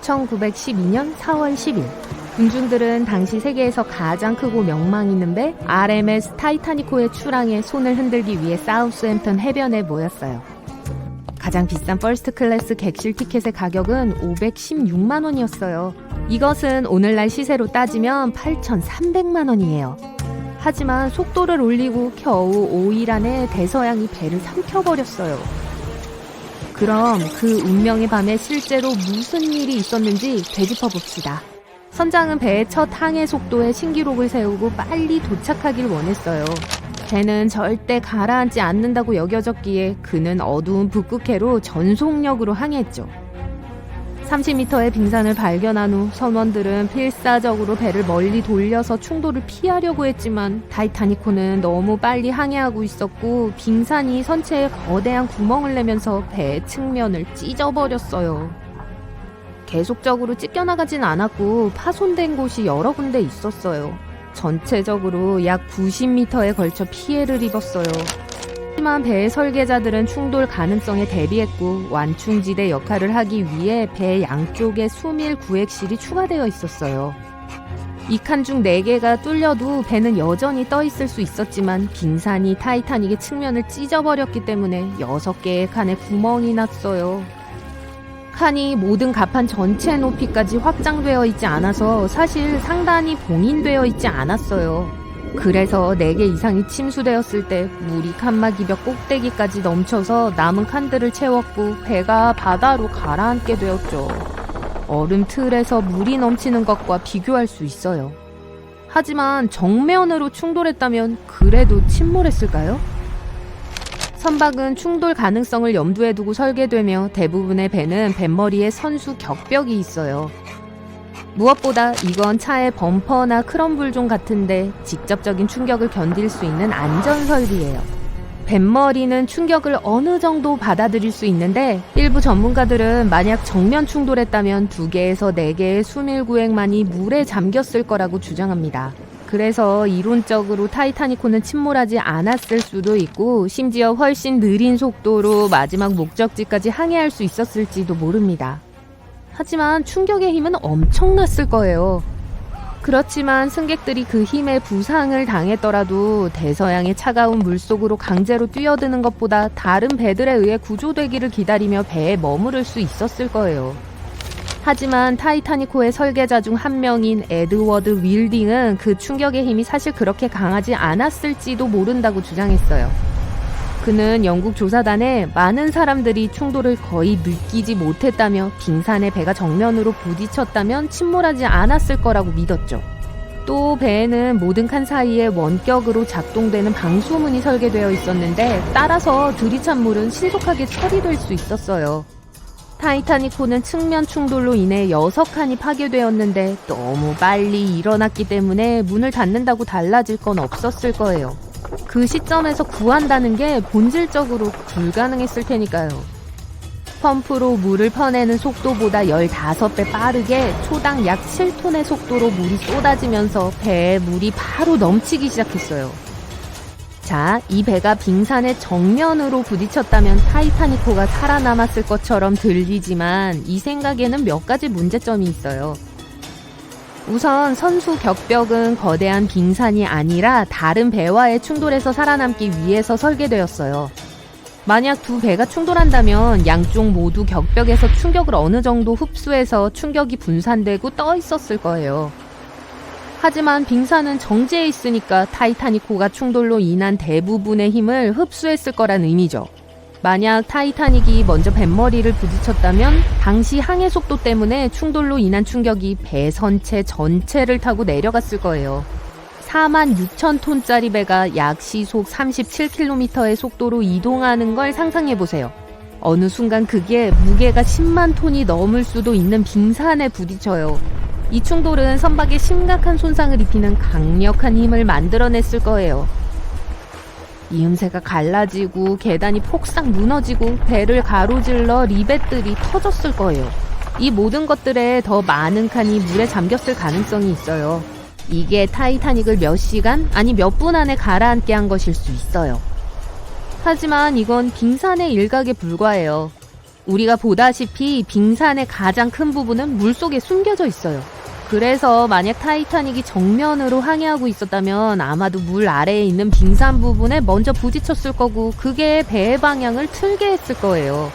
1912년 4월 10일 군중들은 당시 세계에서 가장 크고 명망 있는 배 RMS 타이타니코의 출항에 손을 흔들기 위해 사우스햄튼 해변에 모였어요. 가장 비싼 퍼스트 클래스 객실 티켓의 가격은 516만 원이었어요. 이것은 오늘날 시세로 따지면 8,300만 원이에요. 하지만 속도를 올리고 겨우 5일 안에 대서양이 배를 삼켜버렸어요. 그럼 그 운명의 밤에 실제로 무슨 일이 있었는지 되짚어 봅시다. 선장은 배의 첫 항해 속도에 신기록을 세우고 빨리 도착하길 원했어요. 배는 절대 가라앉지 않는다고 여겨졌기에 그는 어두운 북극해로 전속력으로 항해했죠. 30m의 빙산을 발견한 후 선원들은 필사적으로 배를 멀리 돌려서 충돌을 피하려고 했지만 타이타니코는 너무 빨리 항해하고 있었고 빙산이 선체에 거대한 구멍을 내면서 배의 측면을 찢어버렸어요. 계속적으로 찢겨나가진 않았고 파손된 곳이 여러 군데 있었어요. 전체적으로 약 90m에 걸쳐 피해를 입었어요. 하지만 배의 설계자들은 충돌 가능성에 대비했고 완충지대 역할을 하기 위해 배 양쪽에 수밀 구획실이 추가되어 있었어요. 이 칸 중 4개가 뚫려도 배는 여전히 떠 있을 수 있었지만 빙산이 타이타닉의 측면을 찢어버렸기 때문에 6개의 칸에 구멍이 났어요. 칸이 모든 갑판 전체 높이까지 확장되어 있지 않아서 사실 상단이 봉인되어 있지 않았어요. 그래서 4개 이상이 침수되었을 때 물이 칸막이벽 꼭대기까지 넘쳐서 남은 칸들을 채웠고 배가 바다로 가라앉게 되었죠. 얼음 틀에서 물이 넘치는 것과 비교할 수 있어요. 하지만 정면으로 충돌했다면 그래도 침몰했을까요? 선박은 충돌 가능성을 염두에 두고 설계되며 대부분의 배는 뱃머리에 선수 격벽이 있어요. 무엇보다 이건 차의 범퍼나 크럼블존 같은데 직접적인 충격을 견딜 수 있는 안전 설비예요. 뱃머리는 충격을 어느 정도 받아들일 수 있는데 일부 전문가들은 만약 정면 충돌했다면 2개에서 4개의 수밀구획만이 물에 잠겼을 거라고 주장합니다. 그래서 이론적으로 타이타니코는 침몰하지 않았을 수도 있고 심지어 훨씬 느린 속도로 마지막 목적지까지 항해할 수 있었을지도 모릅니다. 하지만 충격의 힘은 엄청났을 거예요. 그렇지만 승객들이 그 힘에 부상을 당했더라도 대서양의 차가운 물속으로 강제로 뛰어드는 것보다 다른 배들에 의해 구조되기를 기다리며 배에 머무를 수 있었을 거예요. 하지만 타이타니코의 설계자 중 한 명인 에드워드 윌딩은 그 충격의 힘이 사실 그렇게 강하지 않았을지도 모른다고 주장했어요. 그는 영국 조사단에 많은 사람들이 충돌을 거의 느끼지 못했다며 빙산의 배가 정면으로 부딪혔다면 침몰하지 않았을 거라고 믿었죠. 또 배에는 모든 칸 사이에 원격으로 작동되는 방수문이 설계되어 있었는데 따라서 들이찬 물은 신속하게 처리될 수 있었어요. 타이타니코는 측면 충돌로 인해 6칸이 파괴되었는데 너무 빨리 일어났기 때문에 문을 닫는다고 달라질 건 없었을 거예요. 그 시점에서 구한다는 게 본질적으로 불가능했을 테니까요. 펌프로 물을 퍼내는 속도보다 15배 빠르게 초당 약 7톤의 속도로 물이 쏟아지면서 배에 물이 바로 넘치기 시작했어요. 자, 이 배가 빙산의 정면으로 부딪혔다면 타이타니코가 살아남았을 것처럼 들리지만 이 생각에는 몇 가지 문제점이 있어요. 우선 선수 격벽은 거대한 빙산이 아니라 다른 배와의 충돌에서 살아남기 위해서 설계되었어요. 만약 2배가 충돌한다면 양쪽 모두 격벽에서 충격을 어느 정도 흡수해서 충격이 분산되고 떠 있었을 거예요. 하지만 빙산은 정지해 있으니까 타이타니코가 충돌로 인한 대부분의 힘을 흡수했을 거란 의미죠. 만약 타이타닉이 먼저 뱃머리를 부딪혔다면 당시 항해 속도 때문에 충돌로 인한 충격이 배 선체 전체를 타고 내려갔을 거예요. 46,000톤짜리 배가 약 시속 37km의 속도로 이동하는 걸 상상해보세요. 어느 순간 그게 무게가 10만 톤이 넘을 수도 있는 빙산에 부딪혀요. 이 충돌은 선박에 심각한 손상을 입히는 강력한 힘을 만들어냈을 거예요. 이음새가 갈라지고 계단이 폭삭 무너지고 배를 가로질러 리벳들이 터졌을 거예요. 이 모든 것들에 더 많은 칸이 물에 잠겼을 가능성이 있어요. 이게 타이타닉을 몇 시간, 아니 몇 분 안에 가라앉게 한 것일 수 있어요. 하지만 이건 빙산의 일각에 불과해요. 우리가 보다시피 빙산의 가장 큰 부분은 물속에 숨겨져 있어요. 그래서 만약 타이타닉이 정면으로 항해하고 있었다면 아마도 물 아래에 있는 빙산 부분에 먼저 부딪혔을 거고 그게 배의 방향을 틀게 했을 거예요.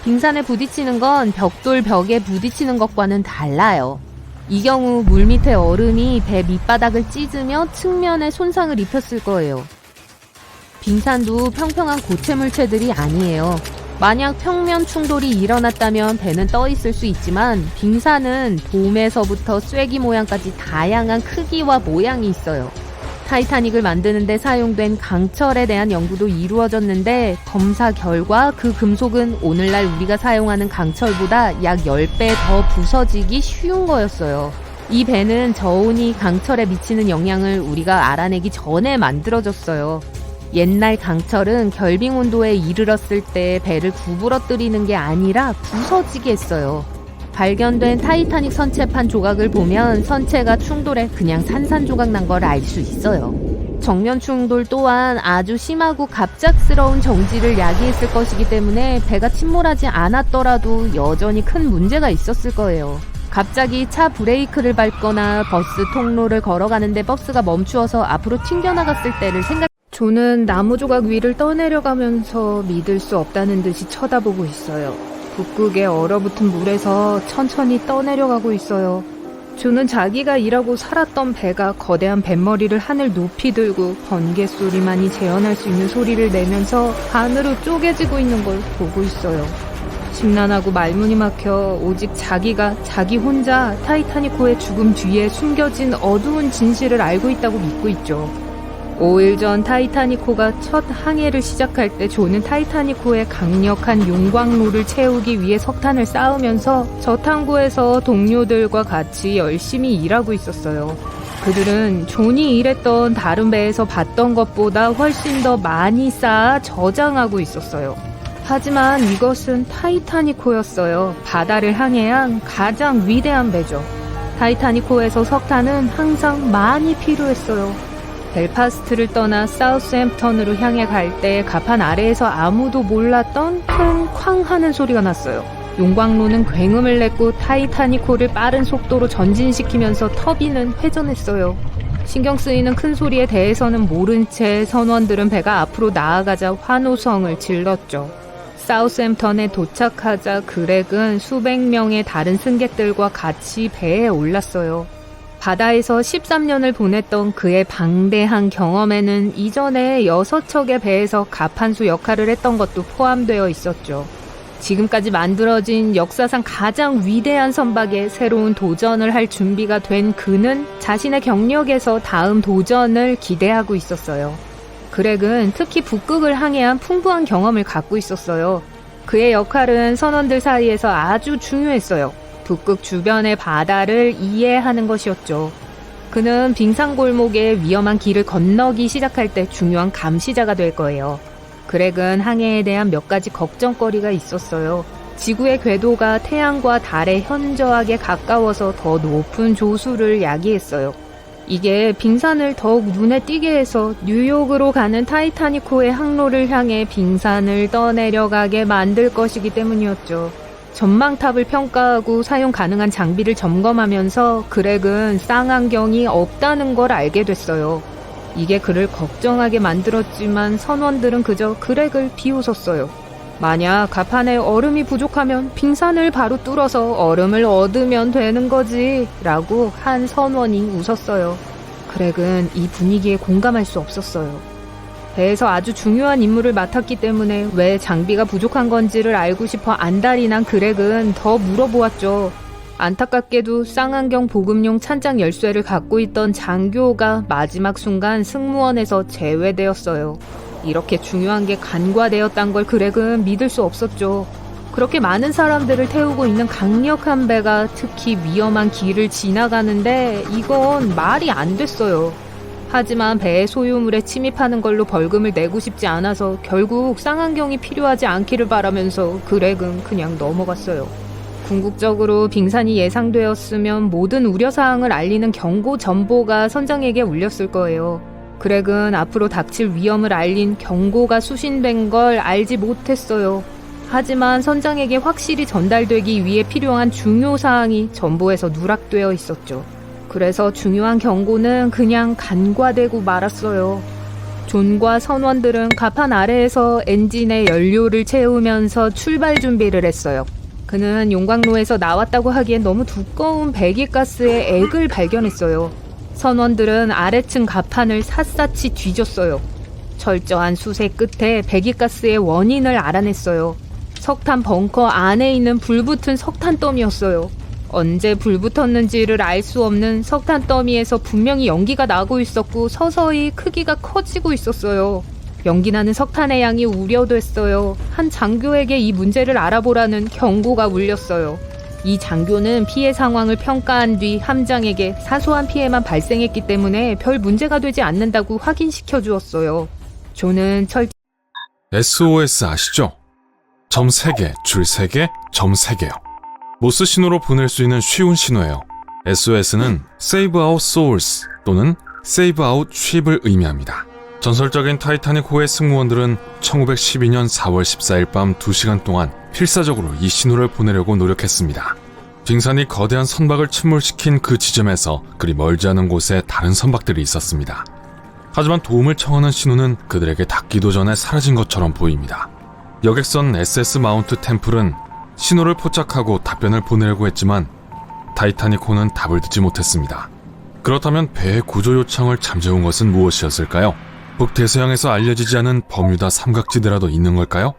빙산에 부딪히는 건 벽돌 벽에 부딪히는 것과는 달라요. 이 경우 물 밑의 얼음이 배 밑바닥을 찢으며 측면에 손상을 입혔을 거예요. 빙산도 평평한 고체 물체들이 아니에요. 만약 평면 충돌이 일어났다면 배는 떠 있을 수 있지만 빙산은 돔에서부터 쐐기 모양까지 다양한 크기와 모양이 있어요. 타이타닉을 만드는 데 사용된 강철에 대한 연구도 이루어졌는데 검사 결과 그 금속은 오늘날 우리가 사용하는 강철보다 약 10배 더 부서지기 쉬운 거였어요. 이 배는 저온이 강철에 미치는 영향을 우리가 알아내기 전에 만들어졌어요. 옛날 강철은 결빙 온도에 이르렀을 때 배를 구부러뜨리는 게 아니라 부서지게 했어요. 발견된 타이타닉 선체판 조각을 보면 선체가 충돌해 그냥 산산조각 난 걸 알 수 있어요. 정면 충돌 또한 아주 심하고 갑작스러운 정지를 야기했을 것이기 때문에 배가 침몰하지 않았더라도 여전히 큰 문제가 있었을 거예요. 갑자기 차 브레이크를 밟거나 버스 통로를 걸어가는데 버스가 멈추어서 앞으로 튕겨나갔을 때를 조는 나무 조각 위를 떠내려가면서 믿을 수 없다는 듯이 쳐다보고 있어요. 북극에 얼어붙은 물에서 천천히 떠내려가고 있어요. 조는 자기가 일하고 살았던 배가 거대한 뱃머리를 하늘 높이 들고 번개 소리만이 재현할 수 있는 소리를 내면서 반으로 쪼개지고 있는 걸 보고 있어요. 심란하고 말문이 막혀 오직 자기가 자기 혼자 타이타니코의 죽음 뒤에 숨겨진 어두운 진실을 알고 있다고 믿고 있죠. 5일 전 타이타니코가 첫 항해를 시작할 때 조는 타이타니코의 강력한 용광로를 채우기 위해 석탄을 쌓으면서 저탄고에서 동료들과 같이 열심히 일하고 있었어요. 그들은 존이 일했던 다른 배에서 봤던 것보다 훨씬 더 많이 쌓아 저장하고 있었어요. 하지만 이것은 타이타니코였어요. 바다를 항해한 가장 위대한 배죠. 타이타니코에서 석탄은 항상 많이 필요했어요. 벨파스트를 떠나 사우스햄프턴으로 향해 갈 때 갑판 아래에서 아무도 몰랐던 큰 쾅 하는 소리가 났어요. 용광로는 굉음을 냈고 타이타니코를 빠른 속도로 전진시키면서 터빈은 회전했어요. 신경 쓰이는 큰 소리에 대해서는 모른 채 선원들은 배가 앞으로 나아가자 환호성을 질렀죠. 사우스햄프턴에 도착하자 그렉은 수백 명의 다른 승객들과 같이 배에 올랐어요. 바다에서 13년을 보냈던 그의 방대한 경험에는 이전에 6척의 배에서 갑판수 역할을 했던 것도 포함되어 있었죠. 지금까지 만들어진 역사상 가장 위대한 선박에 새로운 도전을 할 준비가 된 그는 자신의 경력에서 다음 도전을 기대하고 있었어요. 그렉은 특히 북극을 항해한 풍부한 경험을 갖고 있었어요. 그의 역할은 선원들 사이에서 아주 중요했어요. 북극 주변의 바다를 이해하는 것이었죠. 그는 빙산골목의 위험한 길을 건너기 시작할 때 중요한 감시자가 될 거예요. 그렉은 항해에 대한 몇 가지 걱정거리가 있었어요. 지구의 궤도가 태양과 달에 현저하게 가까워서 더 높은 조수를 야기했어요. 이게 빙산을 더욱 눈에 띄게 해서 뉴욕으로 가는 타이타니코의 항로를 향해 빙산을 떠내려가게 만들 것이기 때문이었죠. 전망탑을 평가하고 사용 가능한 장비를 점검하면서 그렉은 쌍안경이 없다는 걸 알게 됐어요. 이게 그를 걱정하게 만들었지만 선원들은 그저 그렉을 비웃었어요. 만약 갑판에 얼음이 부족하면 빙산을 바로 뚫어서 얼음을 얻으면 되는 거지 라고 한 선원이 웃었어요. 그렉은 이 분위기에 공감할 수 없었어요. 배에서 아주 중요한 임무를 맡았기 때문에 왜 장비가 부족한 건지를 알고 싶어 안달이 난 그렉은 더 물어보았죠. 안타깝게도 쌍안경 보급용 찬장 열쇠를 갖고 있던 장교가 마지막 순간 승무원에서 제외되었어요. 이렇게 중요한 게 간과되었단 걸 그렉은 믿을 수 없었죠. 그렇게 많은 사람들을 태우고 있는 강력한 배가 특히 위험한 길을 지나가는데 이건 말이 안 됐어요. 하지만 배의 소유물에 침입하는 걸로 벌금을 내고 싶지 않아서 결국 쌍안경이 필요하지 않기를 바라면서 그렉은 그냥 넘어갔어요. 궁극적으로 빙산이 예상되었으면 모든 우려사항을 알리는 경고 전보가 선장에게 울렸을 거예요. 그렉은 앞으로 닥칠 위험을 알린 경고가 수신된 걸 알지 못했어요. 하지만 선장에게 확실히 전달되기 위해 필요한 중요 사항이 전보에서 누락되어 있었죠. 그래서 중요한 경고는 그냥 간과되고 말았어요. 존과 선원들은 갑판 아래에서 엔진에 연료를 채우면서 출발 준비를 했어요. 그는 용광로에서 나왔다고 하기엔 너무 두꺼운 배기가스의 액을 발견했어요. 선원들은 아래층 갑판을 샅샅이 뒤졌어요. 철저한 수색 끝에 배기가스의 원인을 알아냈어요. 석탄 벙커 안에 있는 불붙은 석탄 더미였어요. 언제 불붙었는지를 알 수 없는 석탄 더미에서 분명히 연기가 나고 있었고 서서히 크기가 커지고 있었어요. 연기나는 석탄의 양이 우려됐어요. 한 장교에게 이 문제를 알아보라는 경고가 울렸어요. 이 장교는 피해 상황을 평가한 뒤 함장에게 사소한 피해만 발생했기 때문에 별 문제가 되지 않는다고 확인시켜 주었어요. 존은 SOS 아시죠? 점 3개, 줄 3개, 점 3개요. 모스 신호로 보낼 수 있는 쉬운 신호예요. SOS는 Save Our Souls 또는 Save Our Ship을 의미합니다. 전설적인 타이타닉호의 승무원들은 1912년 4월 14일 밤 2시간 동안 필사적으로 이 신호를 보내려고 노력했습니다. 빙산이 거대한 선박을 침몰시킨 그 지점에서 그리 멀지 않은 곳에 다른 선박들이 있었습니다. 하지만 도움을 청하는 신호는 그들에게 닿기도 전에 사라진 것처럼 보입니다. 여객선 SS 마운트 템플은 신호를 포착하고 답변을 보내려고 했지만 타이타닉호는 답을 듣지 못했습니다. 그렇다면 배의 구조 요청을 잠재운 것은 무엇이었을까요? 북대서양에서 알려지지 않은 버뮤다 삼각지대라도 있는 걸까요?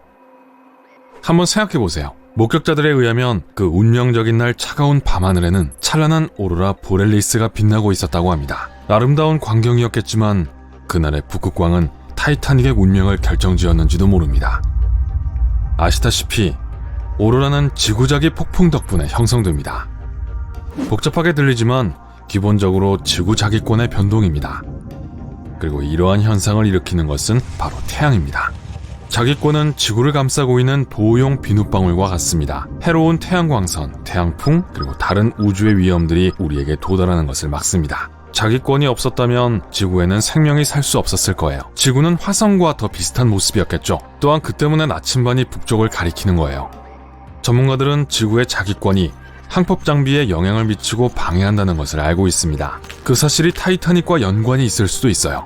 한번 생각해보세요. 목격자들에 의하면 그 운명적인 날 차가운 밤하늘에는 찬란한 오로라 보렐리스가 빛나고 있었다고 합니다. 아름다운 광경이었겠지만 그날의 북극광은 타이타닉의 운명을 결정지었는지도 모릅니다. 아시다시피 오로라는 지구자기 폭풍 덕분에 형성됩니다. 복잡하게 들리지만 기본적으로 지구자기권의 변동입니다. 그리고 이러한 현상을 일으키는 것은 바로 태양입니다. 자기권은 지구를 감싸고 있는 보호용 비눗방울과 같습니다. 해로운 태양광선, 태양풍, 그리고 다른 우주의 위험들이 우리에게 도달하는 것을 막습니다. 자기권이 없었다면 지구에는 생명이 살 수 없었을 거예요. 지구는 화성과 더 비슷한 모습이었겠죠. 또한 그 때문에 나침반이 북쪽을 가리키는 거예요. 전문가들은 지구의 자기권이 항법 장비에 영향을 미치고 방해한다는 것을 알고 있습니다. 그 사실이 타이타닉과 연관이 있을 수도 있어요.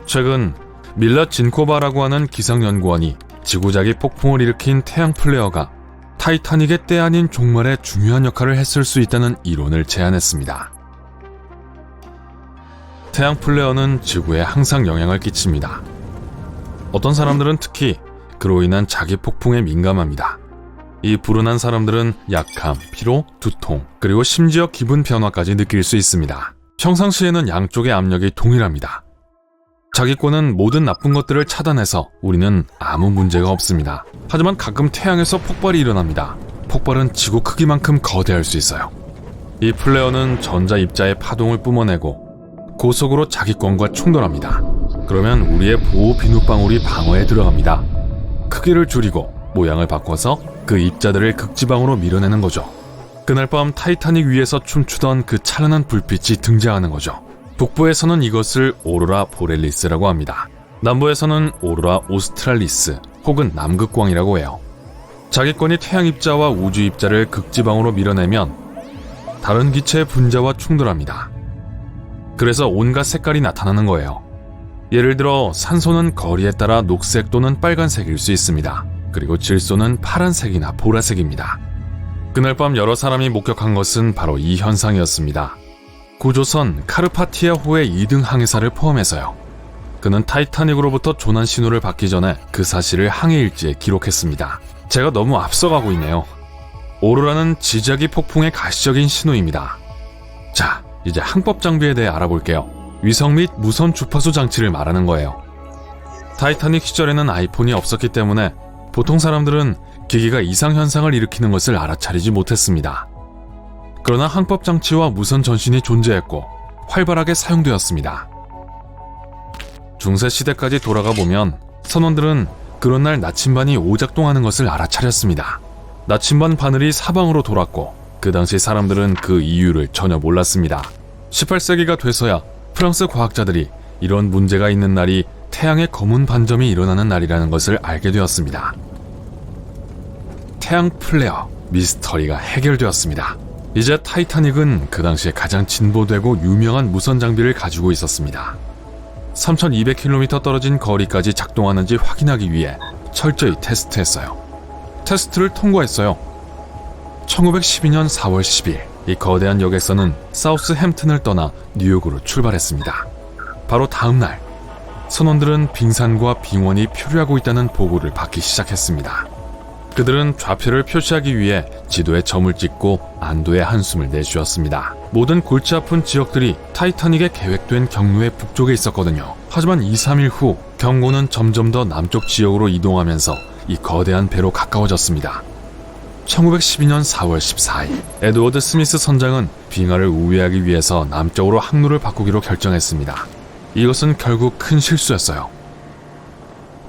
최근 밀라 진코바라고 하는 기상연구원이 지구자기 폭풍을 일으킨 태양 플레어가 타이타닉의 때 아닌 종말에 중요한 역할을 했을 수 있다는 이론을 제안했습니다. 태양 플레어는 지구에 항상 영향을 끼칩니다. 어떤 사람들은 특히 그로 인한 자기 폭풍에 민감합니다. 이 불운한 사람들은 약함, 피로, 두통, 그리고 심지어 기분 변화까지 느낄 수 있습니다. 평상시에는 양쪽의 압력이 동일합니다. 자기권은 모든 나쁜 것들을 차단해서 우리는 아무 문제가 없습니다. 하지만 가끔 태양에서 폭발이 일어납니다. 폭발은 지구 크기만큼 거대할 수 있어요. 이 플레어는 전자 입자의 파동을 뿜어내고 고속으로 자기권과 충돌합니다. 그러면 우리의 보호 비눗방울이 방어에 들어갑니다. 크기를 줄이고 모양을 바꿔서 그 입자들을 극지방으로 밀어내는 거죠. 그날 밤 타이타닉 위에서 춤추던 그 찬란한 불빛이 등장하는 거죠. 북부에서는 이것을 오로라 보렐리스라고 합니다. 남부에서는 오로라 오스트랄리스 혹은 남극광이라고 해요. 자기권이 태양 입자와 우주 입자를 극지방으로 밀어내면 다른 기체의 분자와 충돌합니다. 그래서 온갖 색깔이 나타나는 거예요. 예를 들어 산소는 거리에 따라 녹색 또는 빨간색일 수 있습니다. 그리고 질소는 파란색이나 보라색입니다. 그날 밤 여러 사람이 목격한 것은 바로 이 현상이었습니다. 구조선 카르파티아호의 2등 항해사를 포함해서요. 그는 타이타닉으로부터 조난 신호를 받기 전에 그 사실을 항해일지에 기록했습니다. 제가 너무 앞서가고 있네요. 오로라는 지자기 폭풍의 가시적인 신호입니다. 자, 이제 항법 장비에 대해 알아볼게요. 위성 및 무선 주파수 장치를 말하는 거예요. 타이타닉 시절에는 아이폰이 없었기 때문에 보통 사람들은 기기가 이상현상을 일으키는 것을 알아차리지 못했습니다. 그러나 항법 장치와 무선 전신이 존재했고 활발하게 사용되었습니다. 중세 시대까지 돌아가 보면 선원들은 그런 날 나침반이 오작동하는 것을 알아차렸습니다. 나침반 바늘이 사방으로 돌았고 그 당시 사람들은 그 이유를 전혀 몰랐습니다. 18세기가 돼서야 프랑스 과학자들이 이런 문제가 있는 날이 태양의 검은 반점이 일어나는 날이라는 것을 알게 되었습니다. 태양 플레어 미스터리가 해결되었습니다. 이제 타이타닉은 그 당시에 가장 진보되고 유명한 무선 장비를 가지고 있었습니다. 3200km 떨어진 거리까지 작동하는지 확인하기 위해 철저히 테스트했어요. 테스트를 통과했어요. 1912년 4월 10일 이 거대한 여객선은 사우스햄튼을 떠나 뉴욕으로 출발했습니다. 바로 다음 날 선원들은 빙산과 빙원이 표류하고 있다는 보고를 받기 시작했습니다. 그들은 좌표를 표시하기 위해 지도에 점을 찍고 안도의 한숨을 내쉬었습니다. 모든 골치 아픈 지역들이 타이타닉의 계획된 경로의 북쪽에 있었거든요. 하지만 2-3일 후 경고는 점점 더 남쪽 지역으로 이동하면서 이 거대한 배로 가까워졌습니다. 1912년 4월 14일 에드워드 스미스 선장은 빙하를 우회하기 위해서 남쪽으로 항로를 바꾸기로 결정했습니다. 이것은 결국 큰 실수였어요.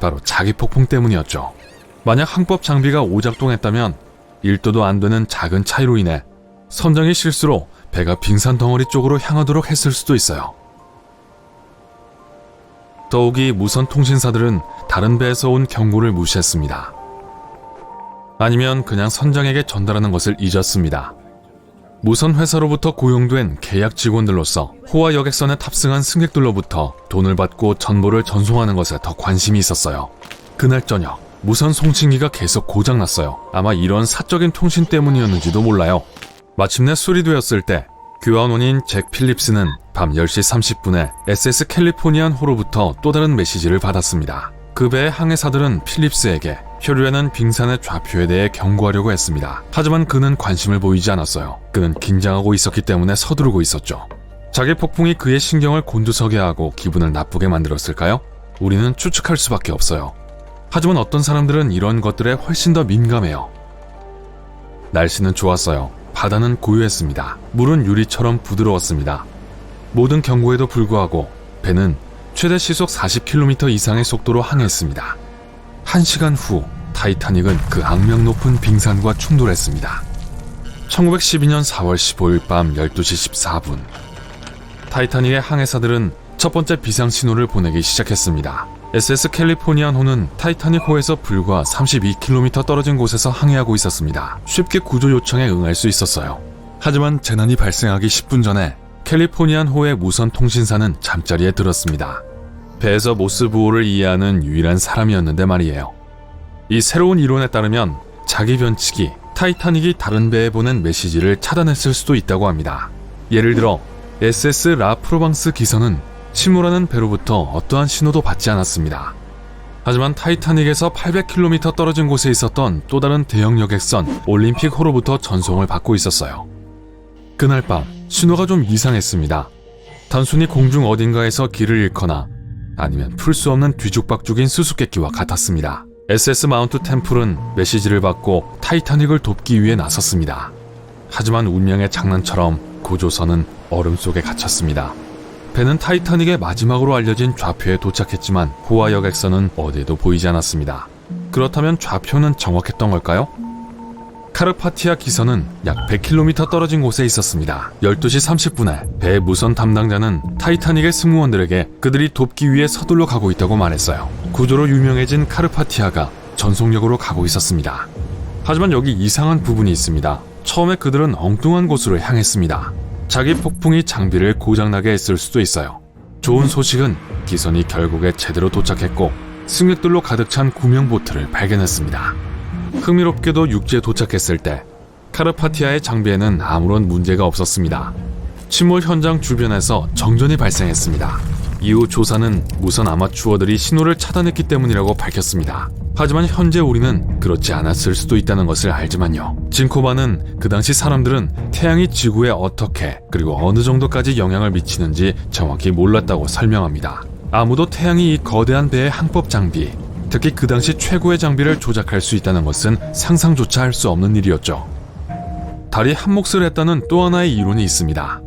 바로 자기 폭풍 때문이었죠. 만약 항법 장비가 오작동했다면 1도도 안 되는 작은 차이로 인해 선장의 실수로 배가 빙산 덩어리 쪽으로 향하도록 했을 수도 있어요. 더욱이 무선 통신사들은 다른 배에서 온 경고를 무시했습니다. 아니면 그냥 선장에게 전달하는 것을 잊었습니다. 무선 회사로부터 고용된 계약 직원들로서 호화 여객선에 탑승한 승객들로부터 돈을 받고 정보를 전송하는 것에 더 관심이 있었어요. 그날 저녁 무선 송신기가 계속 고장났어요. 아마 이런 사적인 통신 때문이었는지도 몰라요. 마침내 수리되었을 때 교환원인 잭 필립스는 밤 10시 30분에 SS 캘리포니안 호로부터 또 다른 메시지를 받았습니다. 그 배의 항해사들은 필립스에게 표류하는 빙산의 좌표에 대해 경고하려고 했습니다. 하지만 그는 관심을 보이지 않았어요. 그는 긴장하고 있었기 때문에 서두르고 있었죠. 자기 폭풍이 그의 신경을 곤두서게 하고 기분을 나쁘게 만들었을까요? 우리는 추측할 수밖에 없어요. 하지만 어떤 사람들은 이런 것들에 훨씬 더 민감해요. 날씨는 좋았어요. 바다는 고요했습니다. 물은 유리처럼 부드러웠습니다. 모든 경고에도 불구하고 배는 최대 시속 40km 이상의 속도로 항해했습니다. 1시간 후 타이타닉은 그 악명 높은 빙산과 충돌했습니다. 1912년 4월 15일 밤 12시 14분 타이타닉의 항해사들은 첫 번째 비상 신호를 보내기 시작했습니다. SS 캘리포니안호는 타이타닉호에서 불과 32km 떨어진 곳에서 항해하고 있었습니다. 쉽게 구조 요청에 응할 수 있었어요. 하지만 재난이 발생하기 10분 전에 캘리포니안호의 무선 통신사는 잠자리에 들었습니다. 배에서 모스 부호를 이해하는 유일한 사람이었는데 말이에요. 이 새로운 이론에 따르면 자기 변칙이 타이타닉이 다른 배에 보낸 메시지를 차단했을 수도 있다고 합니다. 예를 들어 SS 라 프로방스 기선은 침몰하는 배로부터 어떠한 신호도 받지 않았습니다. 하지만 타이타닉에서 800km 떨어진 곳에 있었던 또 다른 대형 여객선 올림픽호로부터 전송을 받고 있었어요. 그날 밤 신호가 좀 이상했습니다. 단순히 공중 어딘가에서 길을 잃거나 아니면 풀 수 없는 뒤죽박죽인 수수께끼와 같았습니다. SS 마운트 템플은 메시지를 받고 타이타닉을 돕기 위해 나섰습니다. 하지만 운명의 장난처럼 구조선은 얼음 속에 갇혔습니다. 배는 타이타닉의 마지막으로 알려진 좌표에 도착했지만 호화 여객선은 어디에도 보이지 않았습니다. 그렇다면 좌표는 정확했던 걸까요? 카르파티아 기선은 약 100km 떨어진 곳에 있었습니다. 12시 30분에 배 무선 담당자는 타이타닉의 승무원들에게 그들이 돕기 위해 서둘러 가고 있다고 말했어요. 구조로 유명해진 카르파티아가 전속력으로 가고 있었습니다. 하지만 여기 이상한 부분이 있습니다. 처음에 그들은 엉뚱한 곳으로 향했습니다. 자기 폭풍이 장비를 고장나게 했을 수도 있어요. 좋은 소식은 기선이 결국에 제대로 도착했고 승객들로 가득 찬 구명보트를 발견했습니다. 흥미롭게도 육지에 도착했을 때 카르파티아의 장비에는 아무런 문제가 없었습니다. 침몰 현장 주변에서 정전이 발생했습니다. 이후 조사는 무선 아마추어들이 신호를 차단했기 때문이라고 밝혔습니다. 하지만 현재 우리는 그렇지 않았을 수도 있다는 것을 알지만요. 진코바는 그 당시 사람들은 태양이 지구에 어떻게 그리고 어느 정도까지 영향을 미치는지 정확히 몰랐다고 설명합니다. 아무도 태양이 이 거대한 배의 항법 장비, 특히 그 당시 최고의 장비를 조작할 수 있다는 것은 상상조차 할 수 없는 일이었죠. 달이 한 몫을 했다는 또 하나의 이론이 있습니다.